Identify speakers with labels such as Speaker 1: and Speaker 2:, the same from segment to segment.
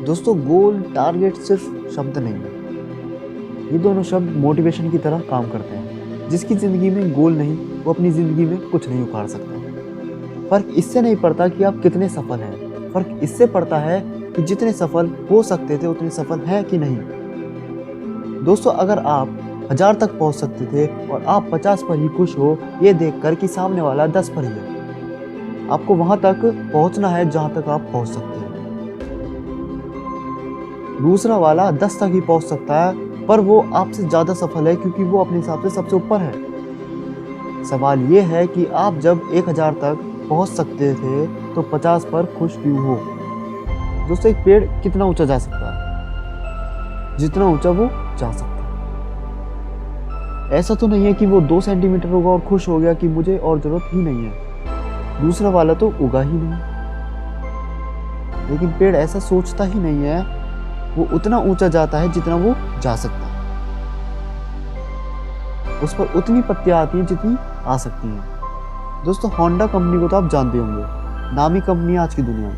Speaker 1: दोस्तों goal target सिर्फ शब्द नहीं है, ये दोनों शब्द मोटिवेशन की तरह काम करते हैं। जिसकी ज़िंदगी में गोल नहीं वो अपनी ज़िंदगी में कुछ नहीं उखाड़ सकता। फ़र्क इससे नहीं पड़ता कि आप कितने सफल हैं, फ़र्क इससे पड़ता है कि जितने सफल हो सकते थे उतने सफल हैं कि नहीं। दोस्तों अगर आप 1000 तक पहुंच सकते थे और आप 50 पर ही खुश हो, ये देखकर कि सामने वाला 10 पर ही है, आपको वहां तक पहुंचना है जहां तक आप पहुंच सकते हैं। दूसरा वाला 10 तक ही पहुंच सकता है, पर वो आपसे ज़्यादा सफल है क्योंकि वो अपने हिसाब से सबसे ऊपर है। सवाल ये है कि आप जब 1000 तक पहुंच सकते थे तो 50 पर खुश क्यों हो। दोस्तों एक पेड़ कितना ऊंचा जा सकता है? जितना ऊंचा वो जा सकता है। ऐसा तो नहीं है कि वो 2 सेंटीमीटर होगा और खुश हो गया कि मुझे और जरूरत ही नहीं है। दूसरा वाला तो उगा ही नहीं, लेकिन पेड़ ऐसा सोचता ही नहीं है, वो उतना ऊंचा जाता है जितना वो जा सकता है। उस पर उतनी पत्तियां आती हैं जितनी आ सकती हैं। दोस्तों होंडा कंपनी को तो आप जानते होंगे, नामी कंपनी आज की दुनिया में।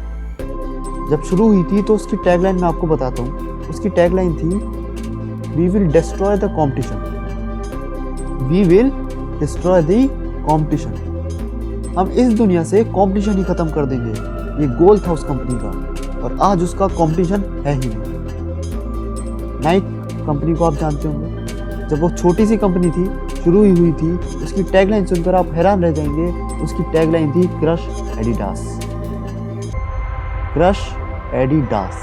Speaker 1: जब शुरू हुई थी तो उसकी टैगलाइन मैं आपको बताता हूँ। उसकी टैगलाइन थी we will destroy the competition, we will destroy the competition. हम इस दुनिया से कॉम्पिटिशन ही खत्म कर देंगे, ये गोल था उस कंपनी का, और आज उसका कॉम्पिटिशन है ही नहीं। नाइक कंपनी को आप जानते होंगे, जब वो छोटी सी कंपनी थी, शुरू ही हुई थी, उसकी टैगलाइन सुनकर आप हैरान रह जाएंगे। उसकी टैगलाइन थी crush Adidas, crush Adidas.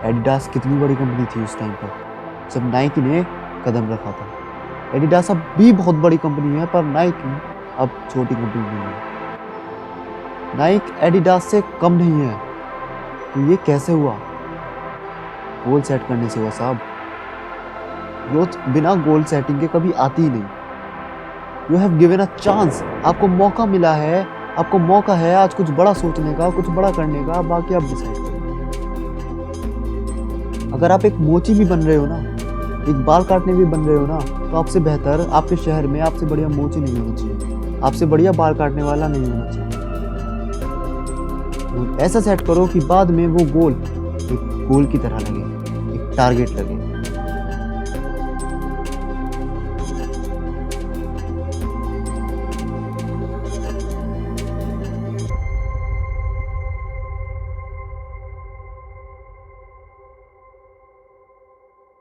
Speaker 1: Adidas कितनी बड़ी कंपनी थी उस टाइम पर जब नाइकी ने कदम रखा था। एडिडास अब भी बहुत बड़ी कंपनी है, पर नाइकी अब छोटी कंपनी नहीं है। नाइक एडिडास से कम नहीं है, तो ये कैसे हुआ? गोल सेट करने से हुआ साहब। ग्रोथ बिना गोल सेटिंग के कभी आती ही नहीं। You have given a chance, आपको मौका मिला है, आपको मौका है आज कुछ बड़ा सोचने का, कुछ बड़ा करने का, बाकी आप डिसाइड करें। अगर आप एक मोची भी बन रहे हो ना, एक बाल काटने भी बन रहे हो ना, तो आपसे बेहतर आपके शहर में आपसे बढ़िया मोची नहीं होनी चाहिए, आपसे बढ़िया बाल काटने वाला नहीं होना चाहिए। ऐसा सेट करो कि बाद में वो गोल एक गोल की तरह लगे, एक टारगेट लगे।